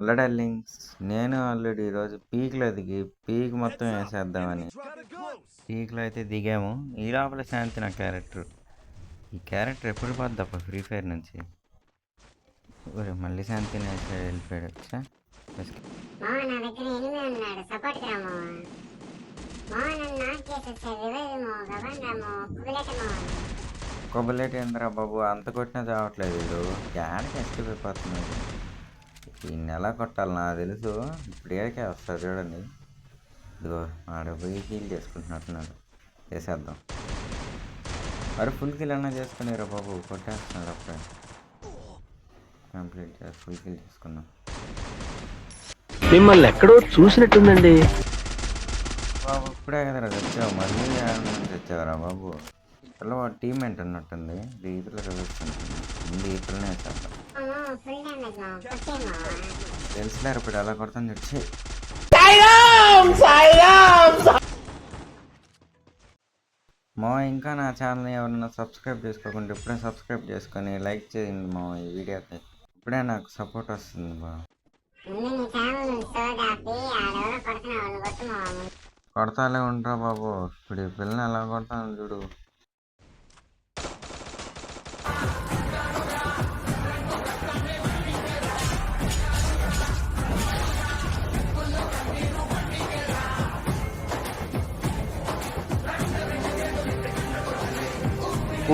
Hello darlings, నేను already ఈరోజు పీక్లో దిగి పీక్ మొత్తం వేసేద్దామని పీక్లో అయితే దిగాము. ఈ లోపల శాంతి నా క్యారెక్టర్. ఈ క్యారెక్టర్ ఎప్పుడు పోద్దప్ప ఫ్రీ ఫైర్ నుంచి. మళ్ళీ శాంతిని వెళ్ళిపోయాడు. కొబ్బలేటి ఏంద్రా బాబు, అంత కొట్టినా చావట్లేదు. వీడు క్యారెక్టర్ ఎస్కేప్ అయిపోతున్నాడు. ఈ నెల కొట్టాలి నాకు తెలుసు. ఇప్పుడు ఏడికే వస్తారు చూడండి. ఇదిగో ఆడ పోయి హీల్ చేసుకుంటున్నట్టున్నాడు. చేసేద్దాం. అరే ఫుల్ కిల్ అన్నా చేసుకునేరా బాబు, కొట్టేస్తున్నాడు. అప్పుడే కంప్లీట్ చేసి ఫుల్ కిల్ చేసుకున్నాం. మిమ్మల్ని ఎక్కడో చూసినట్టుందండి బాబు. ఇప్పుడే కదరా తెచ్చావు, మళ్ళీ తెచ్చావరా బాబు. ఇలా టీమ్ ఏంటి అన్నట్టుంది. ఈతలు కలుగుతుంది. ముందు ఈతలనే వేసేద్దాం. తెలుసులేరు ఇప్పుడు ఎలా కొడతాను తెచ్చి. మా ఇంకా నా ఛానల్ని ఎవరైనా సబ్స్క్రైబ్ చేసుకోకుండా ఇప్పుడే సబ్స్క్రైబ్ చేసుకొని లైక్ చేయండి మా ఈ వీడియోకి. ఇప్పుడే నాకు సపోర్ట్ వస్తుంది బా. కొడతాలే ఉంటా బాబు. ఇప్పుడు ఈ పిల్లని ఎలా కొడతాను చూడు.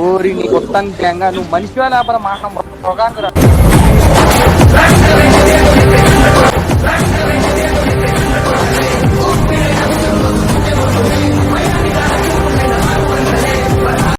ఊరి నీ కొత్తంగా నువ్వు మనిషివా లేకపోతే మాట